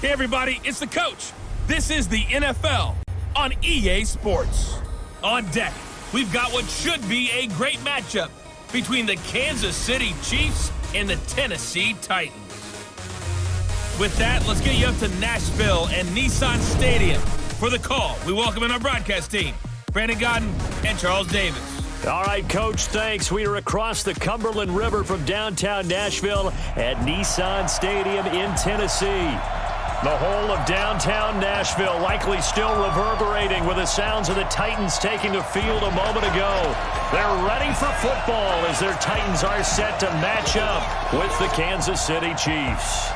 Hey everybody, it's the coach. This is the NFL on EA Sports. On deck, we've got what should be a great matchup between the Kansas City Chiefs and the Tennessee Titans. With that, let's get you up to Nashville and Nissan Stadium. For the call, we welcome in our broadcast team, Brandon Godden and Charles Davis. All right, Coach, thanks. We are across the Cumberland River from downtown Nashville at Nissan Stadium in Tennessee. The whole of downtown Nashville likely still reverberating with the sounds of the Titans taking the field a moment ago. They're ready for football as their Titans are set to match up with the Kansas City Chiefs.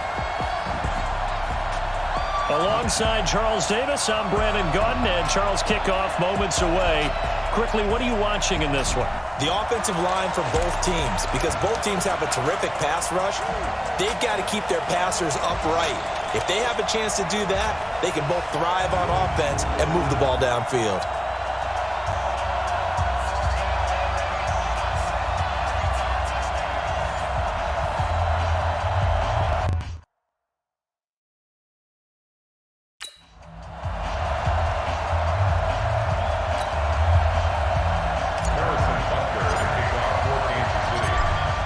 Alongside Charles Davis, I'm Brandon Godden, and Charles, kickoff moments away. Quickly, what are you watching in this one? The offensive line for both teams, because both teams have a terrific pass rush. They've got to keep their passers upright. If they have a chance to do that, they can both thrive on offense and move the ball downfield.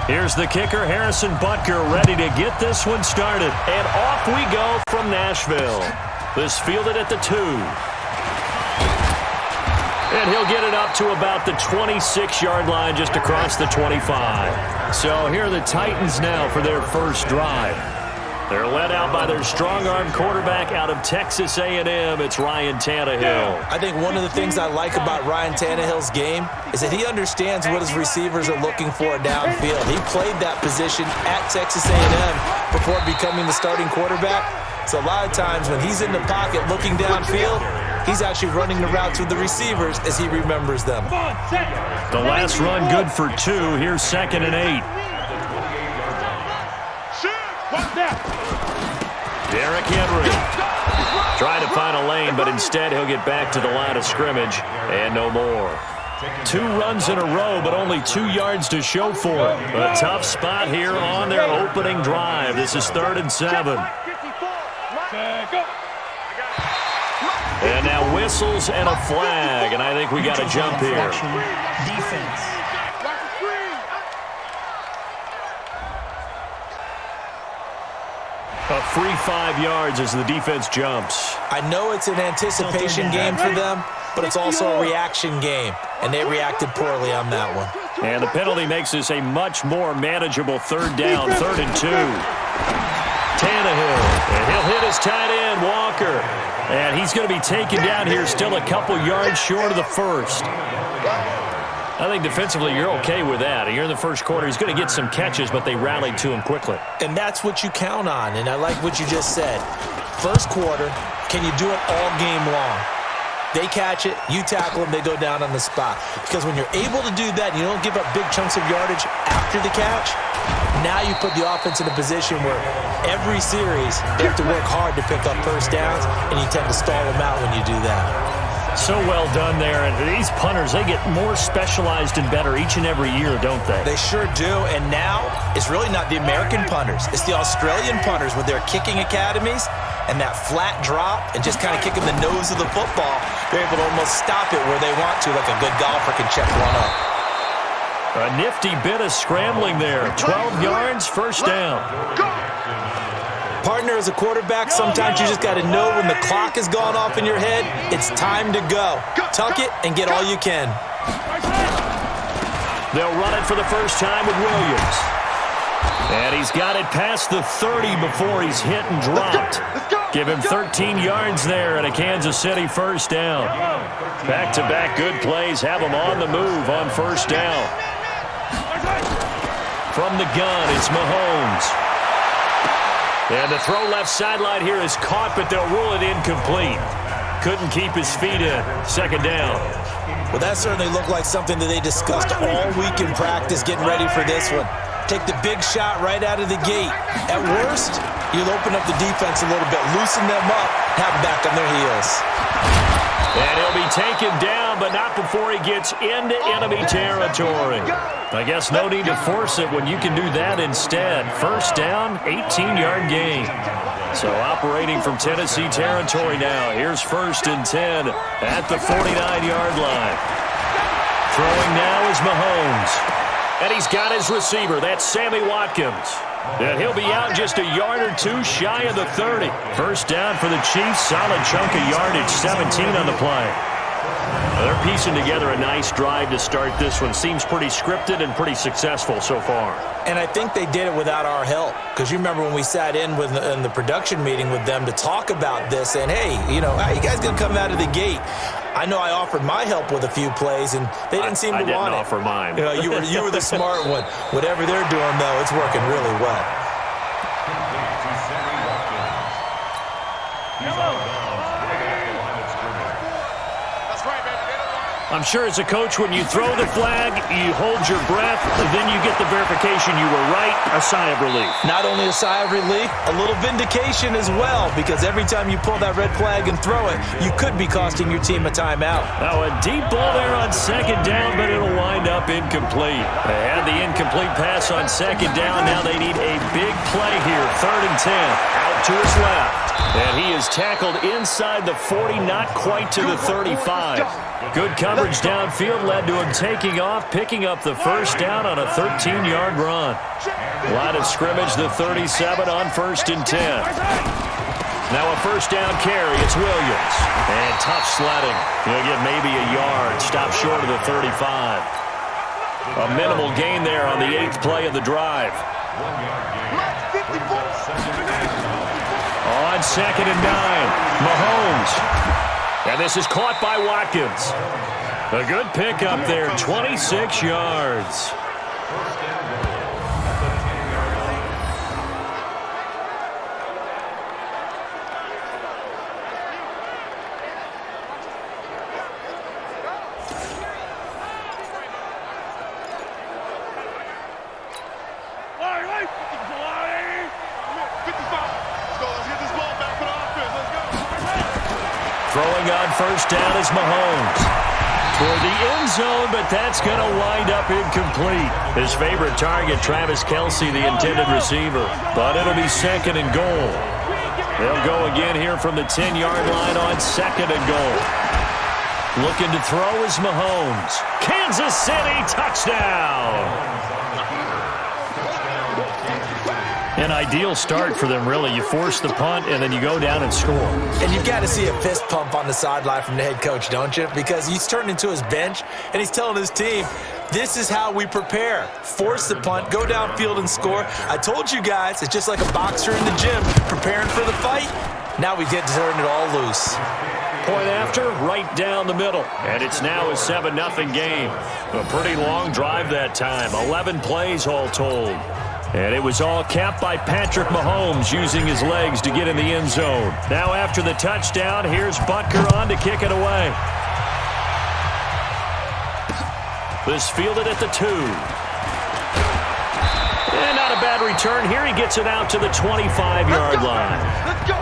Here's the kicker, Harrison Butker, ready to get this one started. And off we go from Nashville. This fielded at the 2. And he'll get it up to about the 26-yard line, just across the 25. So here are the Titans now for their first drive. They're led out by their strong-arm quarterback out of Texas A&M. It's Ryan Tannehill. I think one of the things I like about Ryan Tannehill's game is that he understands what his receivers are looking for downfield. He played that position at Texas A&M before becoming the starting quarterback. So a lot of times when he's in the pocket looking downfield, he's actually running the routes with the receivers as he remembers them. The last run good for 2. Here's 2nd and 8. Derrick Henry trying to find a lane, but instead he'll get back to the line of scrimmage and no more. 2 runs in a row, but only 2 yards to show for it. A tough spot here on their opening drive. This is 3rd and 7. And now whistles and a flag, and I think we got a jump here. Defense. A free 5 yards as the defense jumps. I know it's an anticipation game for them, but it's also a reaction game, and they reacted poorly on that one. And the penalty makes this a much more manageable 3rd down, 3rd and 2. Tannehill, and he'll hit his tight end, Walker. And he's going to be taken down here, still a couple yards short of the first. I think defensively you're okay with that. You're in the first quarter. He's going to get some catches, but they rallied to him quickly. And that's what you count on, and I like what you just said. First quarter, can you do it all game long? They catch it, you tackle them, they go down on the spot. Because when you're able to do that, you don't give up big chunks of yardage after the catch, now you put the offense in a position where every series they have to work hard to pick up first downs, and you tend to stall them out when you do that. So well done there. And these punters, they get more specialized and better each and every year, don't they? They sure do. And now it's really not the American punters. It's the Australian punters with their kicking academies and that flat drop and just kind of kicking the nose of the football. They're able to almost stop it where they want to, like a good golfer can check one up. A nifty bit of scrambling there. 12 yards, first down. Partner, as a quarterback, sometimes you just got to know when the clock has gone off in your head, it's time to go. Tuck it and get all you can. They'll run it for the first time with Williams. And he's got it past the 30 before he's hit and dropped. Give him 13 yards there and a Kansas City first down. Back-to-back good plays have him on the move on first down. From the gun, it's Mahomes. And the throw left sideline here is caught, but they'll rule it incomplete. Couldn't keep his feet in. Second down. Well, that certainly looked like something that they discussed all week in practice getting ready for this one. Take the big shot right out of the gate. At worst, you'll open up the defense a little bit, loosen them up, have them back on their heels. And he'll be taken down down, but not before he gets into enemy territory. I guess no need to force it when you can do that instead. First down, 18-yard gain. So operating from Tennessee territory now. Here's 1st and 10 at the 49-yard line. Throwing now is Mahomes. And he's got his receiver. That's Sammy Watkins. And he'll be out just a yard or two shy of the 30. First down for the Chiefs. Solid chunk of yardage, 17 on the play. They're piecing together a nice drive to start this one. Seems pretty scripted and pretty successful so far. And I think they did it without our help. Because you remember when we sat in the production meeting with them to talk about this, and hey, you know, how you guys going to come out of the gate? I know I offered my help with a few plays, and they didn't seem to want it. I didn't offer mine. You know, you were the smart one. Whatever they're doing, though, it's working really well. I'm sure as a coach, when you throw the flag, you hold your breath, then you get the verification you were right, a sigh of relief. Not only a sigh of relief, a little vindication as well, because every time you pull that red flag and throw it, you could be costing your team a timeout. Now a deep ball there on 2nd down, but it'll wind up incomplete. They had the incomplete pass on 2nd down. Now they need a big play here. 3rd and 10, out to his left. And he is tackled inside the 40, not quite to the 35. Good coverage downfield led to him taking off, picking up the first down on a 13-yard run. Line of scrimmage, the 37 on 1st and 10. Now a first down carry, it's Williams. And tough sledding. He'll get maybe a yard, stop short of the 35. A minimal gain there on the 8th play of the drive. On 2nd and 9, Mahomes. And this is caught by Watkins. A good pickup there, 26 yards. Throwing on first down is Mahomes. Toward the end zone, but that's going to wind up incomplete. His favorite target, Travis Kelce, the intended receiver. But it'll be 2nd and goal. They'll go again here from the 10-yard line on 2nd and goal. Looking to throw is Mahomes. Kansas City touchdown. An ideal start for them, really. You force the punt, and then you go down and score. And you've got to see a fist pump on the sideline from the head coach, don't you? Because he's turned into his bench, and he's telling his team, this is how we prepare. Force the punt, go downfield and score. I told you guys, it's just like a boxer in the gym preparing for the fight. Now we get to turn it all loose. Point after, right down the middle. And it's now a 7-0 game. A pretty long drive that time. 11 plays all told. And it was all capped by Patrick Mahomes using his legs to get in the end zone. Now after the touchdown, here's Butker on to kick it away. This fielded at the 2. And not a bad return here. He gets it out to the 25-yard line. Let's go.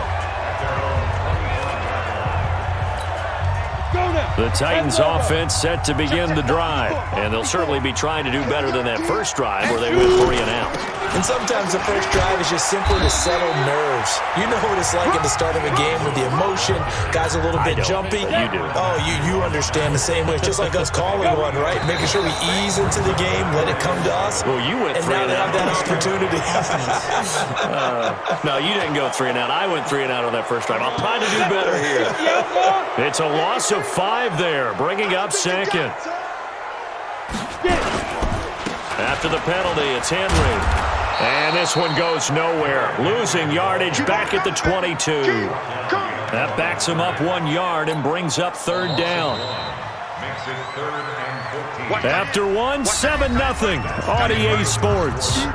The Titans offense set to begin the drive. And they'll certainly be trying to do better than that first drive where they went 3 and out. And sometimes the first drive is just simply to settle nerves. You know what it's like at the start of a game with the emotion. Guys a little bit jumpy. You do. Oh, you understand the same way. It's just like us calling one, right? Making sure we ease into the game, let it come to us. Well, you went 3 and out. And now they have that opportunity. No, you didn't go 3 and out. I went 3 and out on that first drive. I'll try to do better here. It's a loss of 5 there, bringing up 2nd. After the penalty, it's Henry. And this one goes nowhere. Losing yardage back at the 22. That backs him up 1 yard and brings up 3rd down. After 1, 7-0 on EA Sports.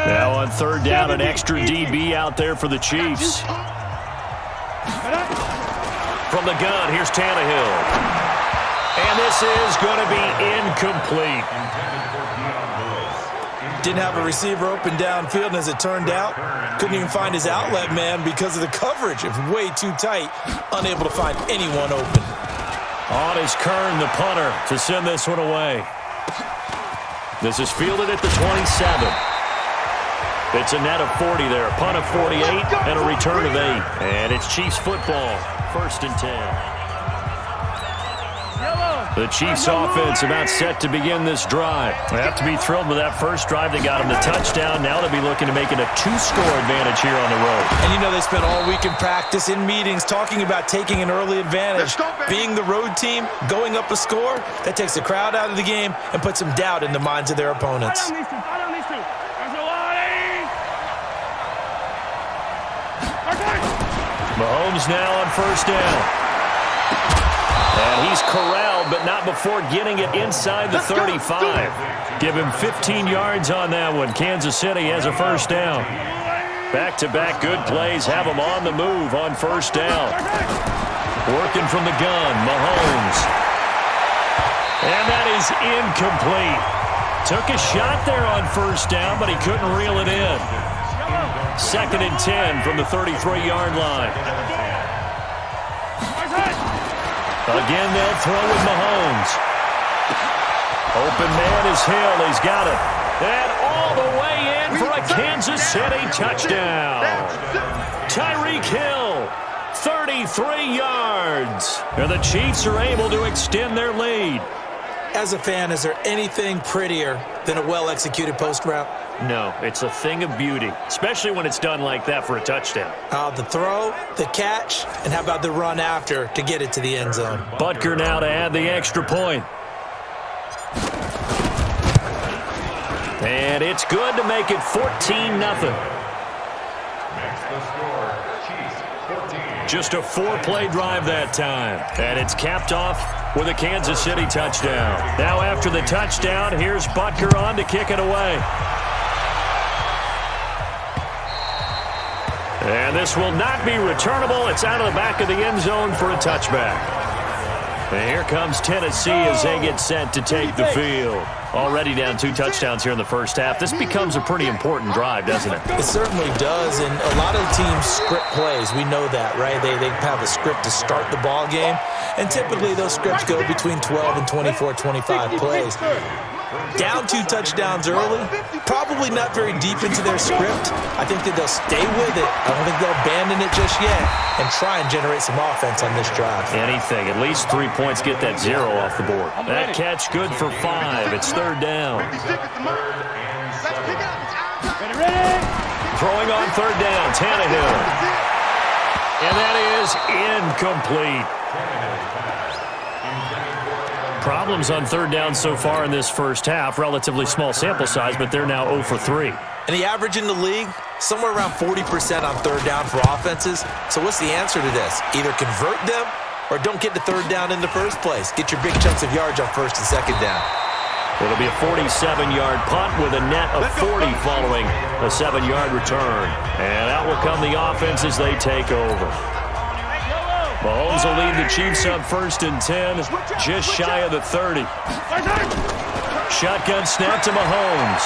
Now on 3rd down, an extra DB out there for the Chiefs. From the gun, here's Tannehill. And this is going to be incomplete. Didn't have a receiver open downfield, and as it turned out, couldn't even find his outlet man because of the coverage. It was way too tight, unable to find anyone open. On is Kern, the punter, to send this one away. This is fielded at the 27. It's a net of 40 there, a punt of 48, and a return of 8. And it's Chiefs football, 1st and 10. The Chiefs offense about set to begin this drive. They have to be thrilled with that first drive. They got them the touchdown. Now they'll be looking to make it a 2-score advantage here on the road. And you know they spent all week in practice, in meetings, talking about taking an early advantage. Being the road team, going up a score, that takes the crowd out of the game and puts some doubt in the minds of their opponents. Mahomes now on 1st down. And he's corralled, but not before getting it inside the 35. Give him 15 yards on that one. Kansas City has a 1st down. Back-to-back good plays have him on the move on 1st down. Working from the gun, Mahomes. And that is incomplete. Took a shot there on 1st down, but he couldn't reel it in. 2nd and 10 from the 33-yard line. Again, they'll throw with Mahomes. Open man is Hill. He's got it. And all the way in for a Kansas City touchdown. Tyreek Hill, 33 yards. And the Chiefs are able to extend their lead. As a fan, is there anything prettier than a well-executed post route? No, it's a thing of beauty, especially when it's done like that for a touchdown. The throw, the catch, and how about the run after to get it to the end zone? Butker now to add the extra point. And it's good to make it 14-0. Just a 4-play drive that time. And it's capped off with a Kansas City touchdown. Now after the touchdown, here's Butker on to kick it away. And this will not be returnable. It's out of the back of the end zone for a touchback. And here comes Tennessee as they get set to take the field. Already down 2 touchdowns here in the first half. This becomes a pretty important drive, doesn't it? It certainly does, and a lot of teams script plays. We know that, right? They have a script to start the ball game, and typically those scripts go between 12 and 24, 25 plays. Down 2 touchdowns early, probably not very deep into their script. I think that they'll stay with it. I don't think they'll abandon it just yet and try and generate some offense on this drive. Anything. At least 3 points, get that 0 off the board. That catch good for 5. It's 3rd down. Throwing on 3rd down, Tannehill. And that is incomplete. Problems on 3rd down so far in this first half. Relatively small sample size, but they're now 0 for 3. And the average in the league, somewhere around 40% on 3rd down for offenses. So what's the answer to this? Either convert them or don't get to 3rd down in the first place. Get your big chunks of yards on 1st and 2nd down. It'll be a 47-yard punt with a net of 40 following a 7-yard return. And out will come the offense as they take over. Mahomes will lead the Chiefs up 1st and 10, just shy of the 30. Shotgun snap to Mahomes.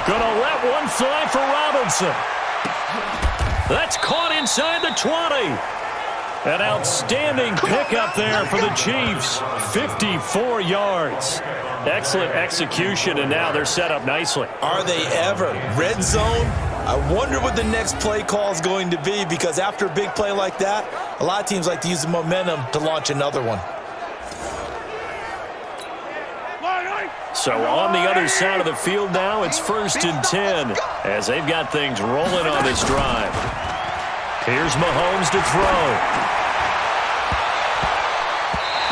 Gonna let one fly for Robinson. That's caught inside the 20. An outstanding pickup there for the Chiefs. 54 yards. Excellent execution, and now they're set up nicely. Are they ever? Red zone? I wonder what the next play call is going to be, because after a big play like that, a lot of teams like to use the momentum to launch another one. So on the other side of the field now, it's 1st and 10 as they've got things rolling on this drive. Here's Mahomes to throw.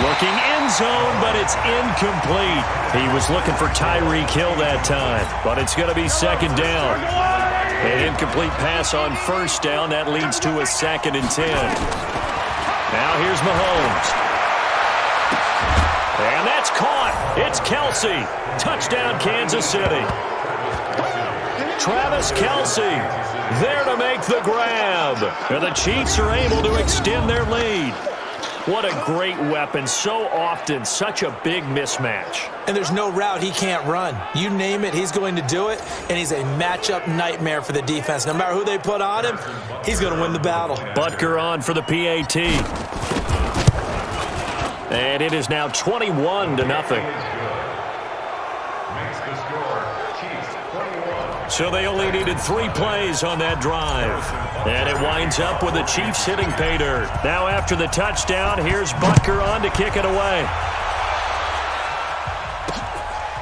Looking end zone, but it's incomplete. He was looking for Tyreek Hill that time, but it's going to be 2nd down. An incomplete pass on 1st down. That leads to a 2nd and 10. Now here's Mahomes. And that's caught. It's Kelsey. Touchdown, Kansas City. Travis Kelsey there to make the grab. And the Chiefs are able to extend their lead. What a great weapon. So often, such a big mismatch. And there's no route he can't run. You name it, he's going to do it, and he's a matchup nightmare for the defense. No matter who they put on him, he's going to win the battle. Butker on for the PAT. And it is now 21-0. So they only needed 3 plays on that drive. And it winds up with the Chiefs hitting pay dirt. Now after the touchdown, here's Butker on to kick it away.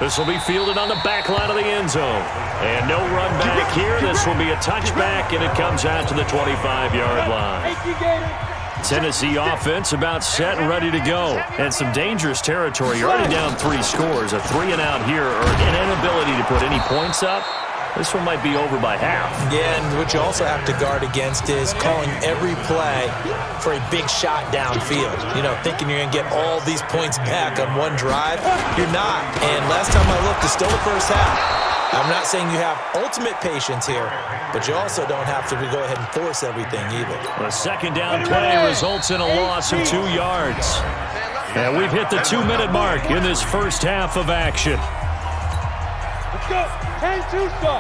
This will be fielded on the back line of the end zone. And no run back here. This will be a touchback, and it comes out to the 25-yard line. Tennessee offense about set and ready to go. And some dangerous territory. You're already down 3 scores. A 3-and-out here, or an inability to put any points up. This one might be over by half. Yeah, and what you also have to guard against is calling every play for a big shot downfield. You know, thinking you're going to get all these points back on one drive. You're not. And last time I looked, it's still the first half. I'm not saying you have ultimate patience here, but you also don't have to go ahead and force everything either. A second down play results in a loss of 2 yards. And we've hit the 2-minute mark in this first half of action. Let's go.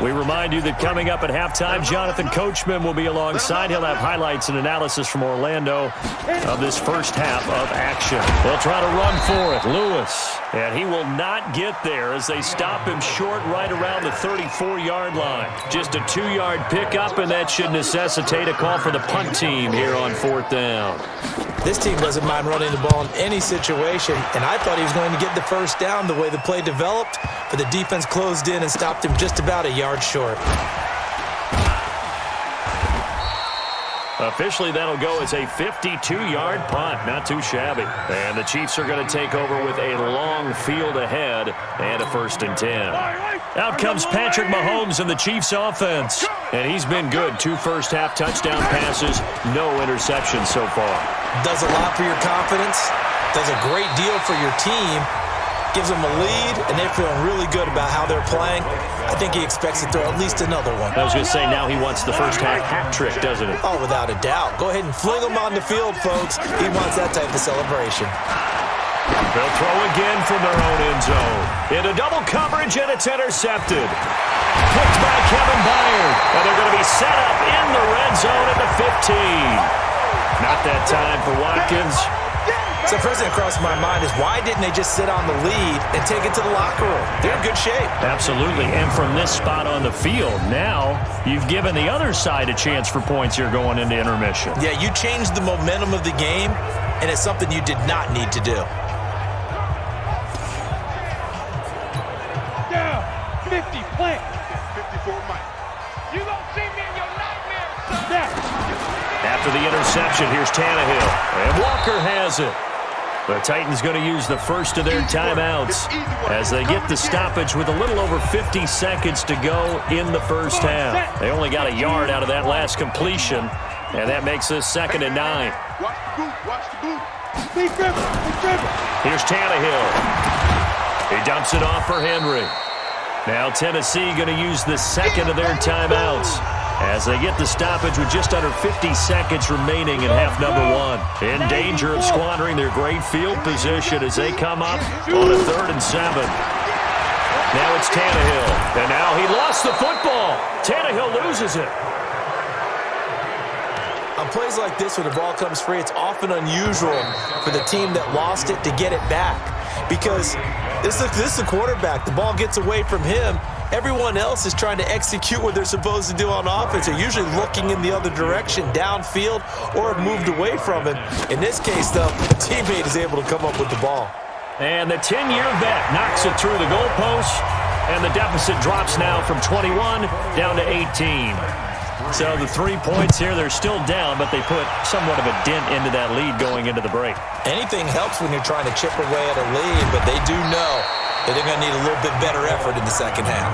We remind you that coming up at halftime, Jonathan Coachman will be alongside. He'll have highlights and analysis from Orlando of this first half of action. They'll try to run for it. Lewis. And he will not get there as they stop him short right around the 34-yard line. Just a 2-yard pickup, and that should necessitate a call for the punt team here on 4th down. This team doesn't mind running the ball in any situation, and I thought he was going to get the first down the way the play developed, but the defense closed in and stopped him just about a yard short. Officially, that'll go as a 52-yard punt. Not too shabby. And the Chiefs are going to take over with a long field ahead and a 1st and 10. Out comes Patrick Mahomes in the Chiefs offense. And he's been good. 2 first-half touchdown passes, no interceptions so far. Does a lot for your confidence. Does a great deal for your team. Gives them a lead, and they're feeling really good about how they're playing. I think he expects to throw at least another one. I was going to say, now he wants the first-half hat trick, doesn't he? Oh, without a doubt. Go ahead and fling him on the field, folks. He wants that type of celebration. They'll throw again from their own end zone. Into double coverage, and it's intercepted. Picked by Kevin Byard. And they're going to be set up in the red zone at the 15. Not that time for Watkins. So the first thing that crossed my mind is why didn't they just sit on the lead and take it to the locker room? They're in good shape. Absolutely. And from this spot on the field, now you've given the other side a chance for points here going into intermission. Yeah, you changed the momentum of the game, and it's something you did not need to do. Down. 50, plant. 54, Mike. You gonna see me in your nightmares, son. After the interception, here's Tannehill. And Walker has it. The Titans going to use the first of their timeouts as they get the stoppage with a little over 50 seconds to go in the first half. They only got a yard out of that last completion, and that makes this 2nd and 9. Watch the boot. Watch the boot. Big dribble. Big dribble. Here's Tannehill. He dumps it off for Henry. Now Tennessee going to use the second of their timeouts as they get the stoppage with just under 50 seconds remaining in half number 1. In danger of squandering their great field position as they come up on a 3rd and 7. Now it's Tannehill. And now he lost the football. Tannehill loses it. On plays like this, when the ball comes free, it's often unusual for the team that lost it to get it back. Because this is a quarterback. The ball gets away from him. Everyone else is trying to execute what they're supposed to do on offense. They're usually looking in the other direction, downfield, or have moved away from him. In this case, though, the teammate is able to come up with the ball. And the 10-year vet knocks it through the goalpost, and the deficit drops now from 21 down to 18. So the 3 points here, they're still down, but they put somewhat of a dent into that lead going into the break. Anything helps when you're trying to chip away at a lead, but they do know that they're going to need a little bit better effort in the second half.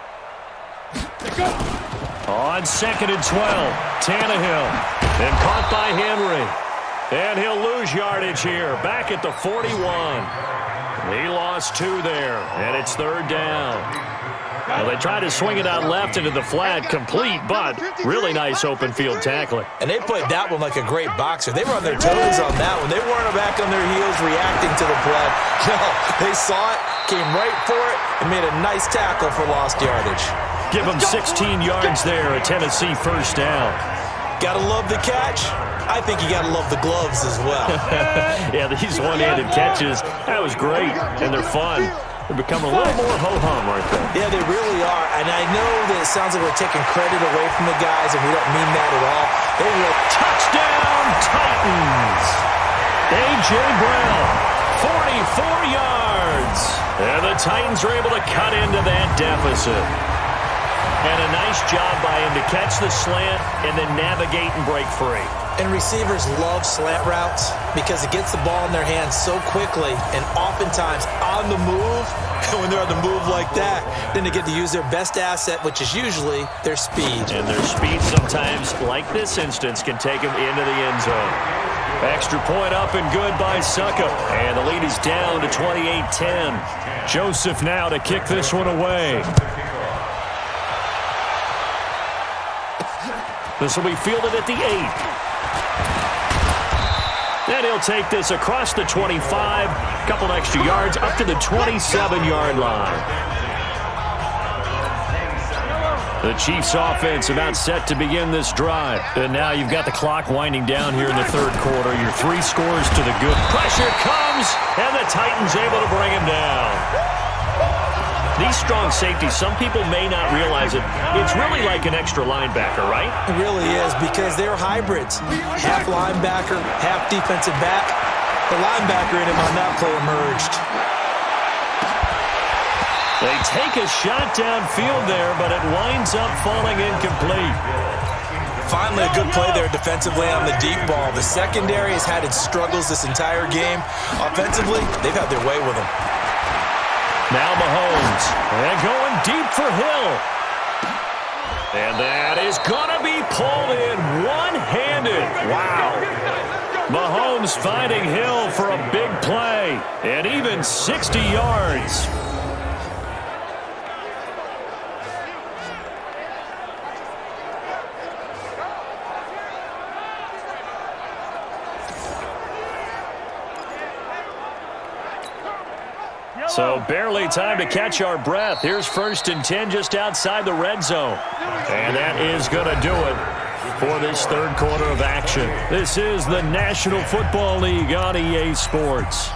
On 2nd and 12, Tannehill. And caught by Henry. And he'll lose yardage here. Back at the 41. He lost 2 there. And it's 3rd down. Well, they tried to swing it out left into the flat, complete, but really nice open field tackling. And they played that one like a great boxer. They were on their toes on that one. They weren't back on their heels reacting to the play. No, they saw it, came right for it, and made a nice tackle for lost yardage. Give them 16 yards there, a Tennessee 1st down. Gotta love the catch. I think you gotta love the gloves as well. Yeah, these one-handed catches, that was great, and they're fun. They're becoming a little more ho-hum, aren't they? Yeah, they really are. And I know that it sounds like we're taking credit away from the guys, and we don't mean that at all. They were touchdown Titans. A.J. Brown, 44 yards. And the Titans are able to cut into that deficit. And a nice job by him to catch the slant and then navigate and break free. And receivers love slant routes because it gets the ball in their hands so quickly and oftentimes on the move. And when they're on the move like that, then they get to use their best asset, which is usually their speed. And their speed sometimes, like this instance, can take them into the end zone. Extra point up and good by Suckup. And the lead is down to 28-10. Joseph now to kick this one away. This will be fielded at the 8. And he'll take this across the 25, a couple extra yards, up to the 27-yard line. The Chiefs offense about set to begin this drive. And now you've got the clock winding down here in the 3rd quarter. Your 3 scores to the good. Pressure comes, and the Titans able to bring him down. These strong safeties, some people may not realize it. It's really like an extra linebacker, right? It really is because they're hybrids. Half linebacker, half defensive back. The linebacker in him on that play emerged. They take a shot downfield there, but it winds up falling incomplete. Finally, a good play there defensively on the deep ball. The secondary has had its struggles this entire game. Offensively, they've had their way with them. Now Mahomes, and going deep for Hill. And that is going to be pulled in one-handed. Wow. Mahomes finding Hill for a big play, and even 60 yards. So barely time to catch our breath. Here's 1st and 10 just outside the red zone. And that is going to do it for this 3rd quarter of action. This is the National Football League on EA Sports.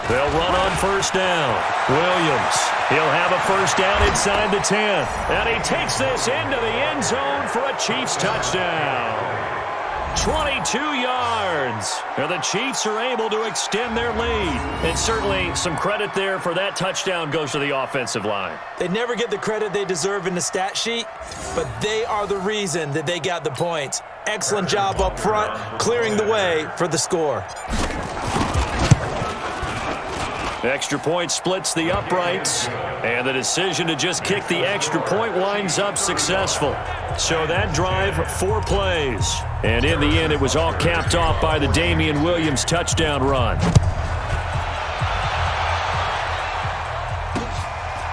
They'll run on 1st down. Williams, he'll have a 1st down inside the 10. And he takes this into the end zone for a Chiefs touchdown. 22 yards. And the Chiefs are able to extend their lead. And certainly some credit there for that touchdown goes to the offensive line. They never get the credit they deserve in the stat sheet, but they are the reason that they got the points. Excellent job up front, clearing the way for the score. Extra point splits the uprights, and the decision to just kick the extra point winds up successful. So that drive, 4 plays. And in the end, it was all capped off by the Damian Williams touchdown run.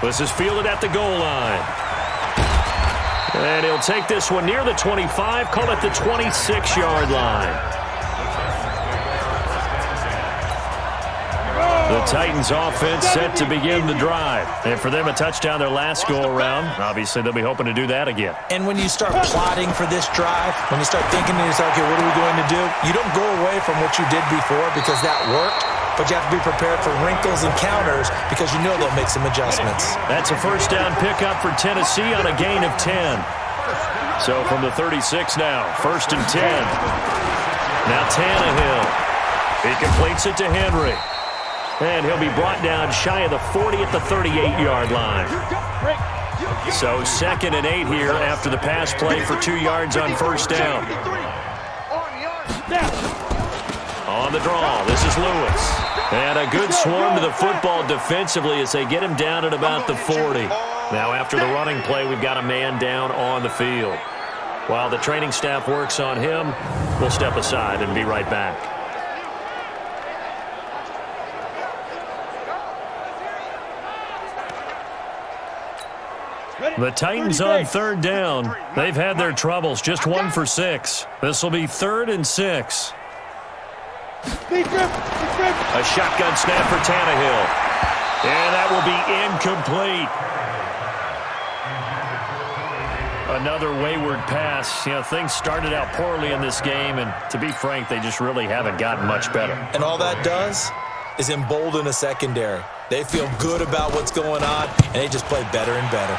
This is fielded at the goal line. And he'll take this one near the 25, call it the 26-yard line. The Titans offense set to begin the drive. And for them, a touchdown their last go-around. Obviously, they'll be hoping to do that again. And when you start plotting for this drive, when you start thinking to yourself, okay, what are we going to do? You don't go away from what you did before because that worked, but you have to be prepared for wrinkles and counters because you know they'll make some adjustments. That's a 1st down pickup for Tennessee on a gain of 10. So from the 36 now, 1st and 10. Now Tannehill. He completes it to Henry. And he'll be brought down shy of the 40 at the 38-yard line. So 2nd and 8 here after the pass play for 2 yards on first down. On the draw, this is Lewis. And a good swarm to the football defensively as they get him down at about the 40. Now after the running play, we've got a man down on the field. While the training staff works on him, we'll step aside and be right back. The Titans on 3rd down. They've had their troubles, just 1 for 6. This will be 3rd and 6. A shotgun snap for Tannehill. And that will be incomplete. Another wayward pass. You know, things started out poorly in this game, and to be frank, they just really haven't gotten much better. And all that does is embolden a secondary. They feel good about what's going on, and they just play better and better.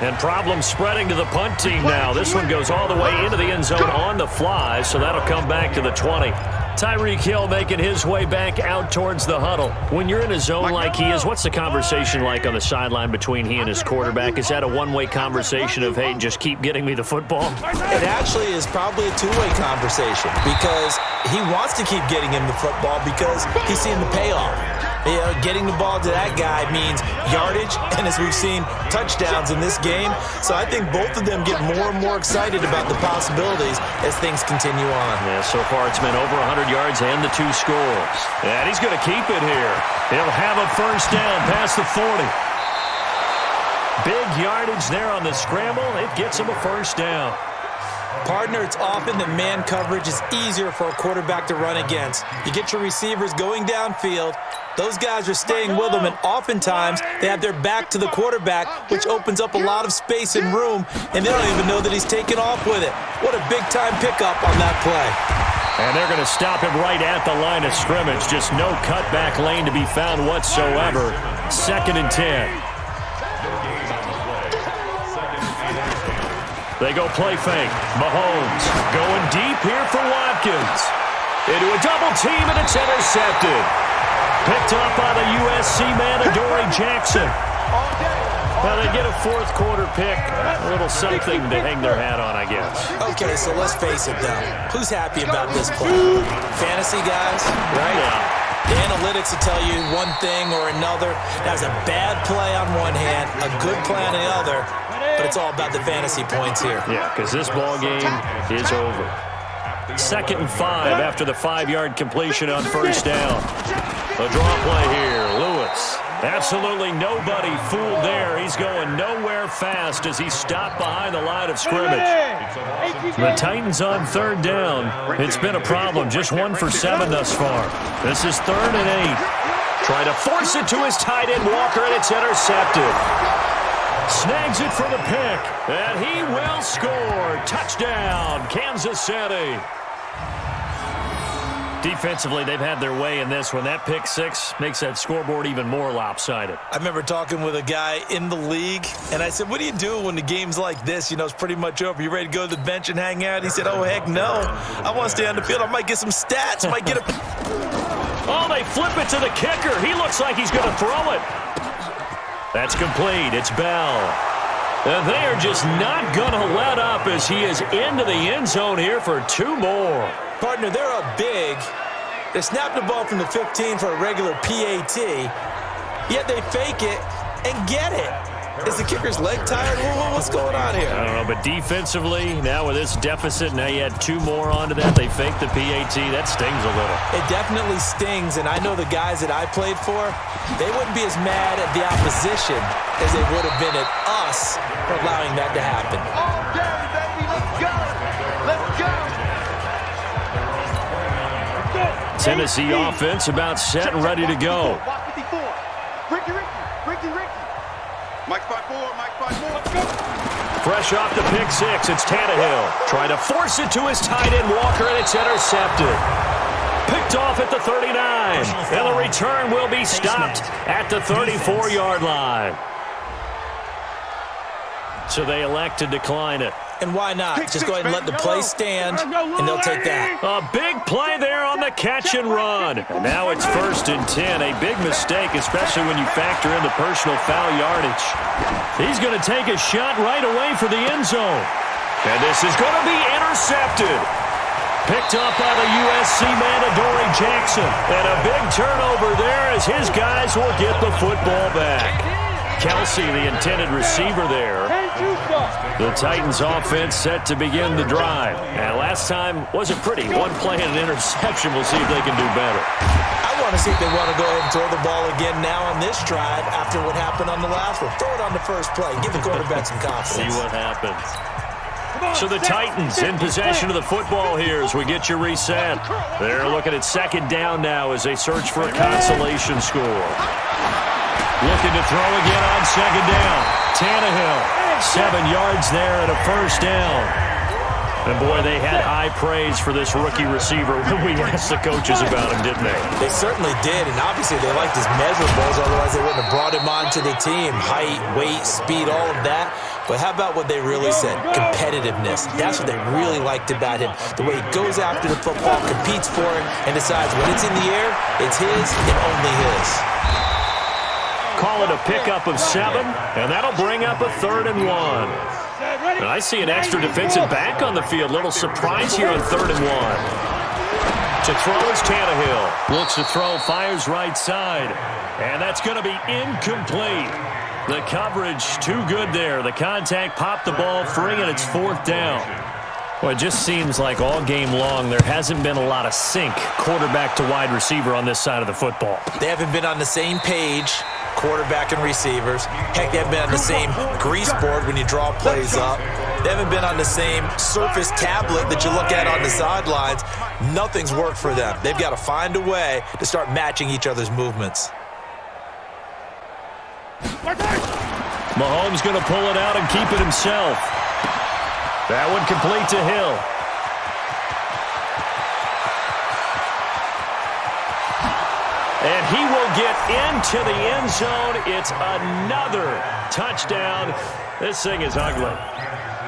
And problems spreading to the punt team now. This one goes all the way into the end zone on the fly, so that'll come back to the 20. Tyreek Hill making his way back out towards the huddle. When you're in a zone like he is, what's the conversation like on the sideline between he and his quarterback? Is that a one-way conversation of, hey, just keep getting me the football? It actually is probably a two-way conversation because he wants to keep getting him the football because he's seeing the payoff. You know, getting the ball to that guy means yardage, and as we've seen, touchdowns in this game. So I think both of them get more and more excited about the possibilities as things continue on. Yeah, so far it's been over 100 yards and the 2 scores. And he's going to keep it here. He'll have a first down past the 40. Big yardage there on the scramble. It gets him a first down. Partner, it's often that man coverage is easier for a quarterback to run against. You get your receivers going downfield. Those guys are staying with them, and oftentimes they have their back to the quarterback, which opens up a lot of space and room, and they don't even know that he's taken off with it. What a big-time pickup on that play. And they're going to stop him right at the line of scrimmage. Just no cutback lane to be found whatsoever. 2nd and 10. They go play fake. Mahomes going deep here for Watkins. Into a double team, and it's intercepted. Picked up by the USC man, Adoree Jackson. Well, they get a 4th quarter pick. A little something to hang their hat on, I guess. Okay, so let's face it, though. Who's happy about this play? Fantasy guys, right? Yeah. The analytics will tell you one thing or another. That's a bad play on one hand, a good play on the other, but it's all about the fantasy points here. Yeah, because this ball game is over. 2nd and 5 after the 5-yard completion on first down. A draw play here. Lewis. Absolutely nobody fooled there. He's going nowhere fast as he's stopped behind the line of scrimmage. The Titans on 3rd down. It's been a problem. Just 1 for 7 thus far. This is 3rd and 8. Trying to force it to his tight end, Walker, and it's intercepted. Snags it for the pick, and he will score. Touchdown, Kansas City. Defensively, they've had their way in this one. That pick 6 makes that scoreboard even more lopsided. I remember talking with a guy in the league, and I said, what do you do when the game's like this? You know, it's pretty much over. You ready to go to the bench and hang out? He said, oh, heck no. I want to stay on the field. I might get some stats. I might get a... Oh, they flip it to the kicker. He looks like he's going to throw it. That's complete. It's Bell. And they are just not going to let up as he is into the end zone here for 2 more. Partner, they're up big. They snapped the ball from the 15 for a regular PAT, yet they fake it and get it. Is the kicker's leg tired? What's going on here? I don't know, but defensively, now with this deficit, now you add 2 more onto that. They fake the PAT. That stings a little. It definitely stings, and I know the guys that I played for, they wouldn't be as mad at the opposition as they would have been at us for allowing that to happen. All day, baby. Let's go. Let's go. Tennessee offense about set and ready to go. Ricky. Mike 5-4, Mike 5-4. Let's go. Fresh off the pick 6, it's Tannehill. Trying to force it to his tight end, Walker, and it's intercepted. Picked off at the 39. And the return will be stopped at the 34-yard line. So they elect to decline it. And why not? Just go ahead and let the play stand, and they'll take that. A big play there on the catch and run. And now it's 1st and 10. A big mistake, especially when you factor in the personal foul yardage. He's going to take a shot right away for the end zone. And this is going to be intercepted. Picked up by the USC man, Adoree Jackson. And a big turnover there as his guys will get the football back. Kelsey, the intended receiver there. The Titans offense set to begin the drive. And last time wasn't pretty. One play and an interception. We'll see if they can do better. I want to see if they want to go ahead and throw the ball again now on this drive after what happened on the last one. Throw it on the first play. Give the quarterback some confidence. See what happens. So the Titans in possession of the football here as we get you reset. They're looking at 2nd down now as they search for a consolation score. Looking to throw again on 2nd down. Tannehill, 7 yards there and a 1st down. And, boy, they had high praise for this rookie receiver when we asked the coaches about him, didn't they? They certainly did, and obviously they liked his measurables, otherwise they wouldn't have brought him onto the team. Height, weight, speed, all of that. But how about what they really said? Competitiveness. That's what they really liked about him. The way he goes after the football, competes for it, and decides when it's in the air, it's his and only his. Call it a pickup of 7, and that'll bring up a 3rd and 1. And I see an extra defensive back on the field. Little surprise here on 3rd and 1. To throw is Tannehill. Looks to throw, fires right side. And that's going to be incomplete. The coverage too good there. The contact popped the ball free, and it's 4th down. Well, it just seems like all game long there hasn't been a lot of sync quarterback to wide receiver on this side of the football. They haven't been on the same page, quarterback and receivers. Heck, they haven't been on the same grease board when you draw plays up. They haven't been on the same surface tablet that you look at on the sidelines. Nothing's worked for them. They've got to find a way to start matching each other's movements. Mahomes going to pull it out and keep it himself. That one complete to Hill. And he will get into the end zone. It's another touchdown. This thing is ugly.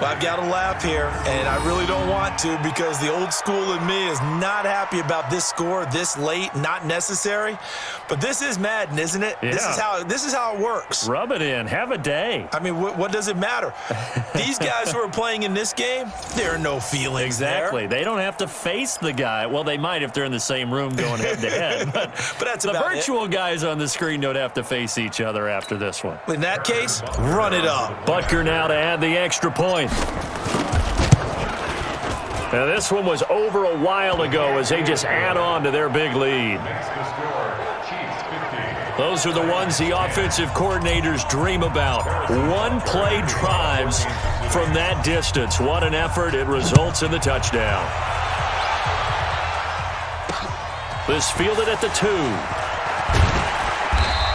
Well, I've got to laugh here, and I really don't want to because the old school in me is not happy about this score this late, not necessary. But this is Madden, isn't it? Yeah. This is how it works. Rub it in. Have a day. I mean, what does it matter? These guys who are playing in this game, there are no feelings Exactly. there. They don't have to face the guy. Well, they might if they're in the same room going head-to-head. But that's the about virtual guys on the screen don't have to face each other after this one. In that case, run it up. Butker now to add the extra point. Now, this one was over a while ago as they just add on to their big lead. Those are the ones the offensive coordinators dream about. One-play drives from that distance. What an effort. It results in the touchdown. This fielded at the 2.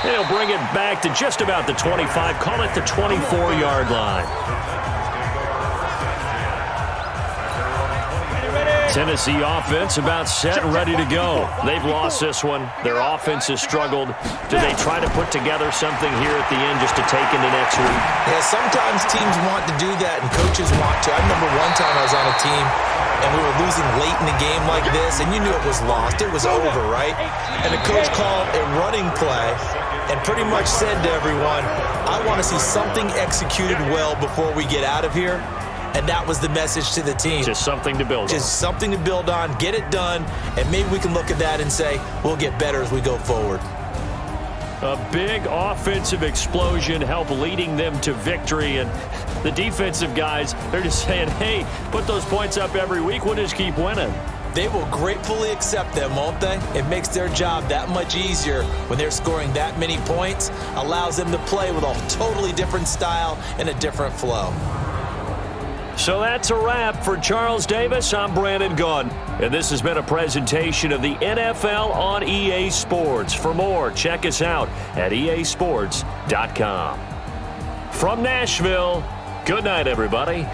And he'll bring it back to just about the 25. Call it the 24-yard line. Tennessee offense about set and ready to go. They've lost this one. Their offense has struggled. Do they try to put together something here at the end just to take into next week? Yeah, sometimes teams want to do that and coaches want to. I remember one time I was on a team and we were losing late in the game like this, and you knew it was lost. It was over, right? And the coach called a running play and pretty much said to everyone, I want to see something executed well before we get out of here. And that was the message to the team. Just something to build on. Just something to build on, get it done, and maybe we can look at that and say, we'll get better as we go forward. A big offensive explosion helped leading them to victory, and the defensive guys, they're just saying, hey, put those points up every week, we'll just keep winning. They will gratefully accept them, won't they? It makes their job that much easier when they're scoring that many points, allows them to play with a totally different style and a different flow. So that's a wrap for Charles Davis. I'm Brandon Gunn, and this has been a presentation of the NFL on EA Sports. For more, check us out at easports.com. From Nashville, good night, everybody.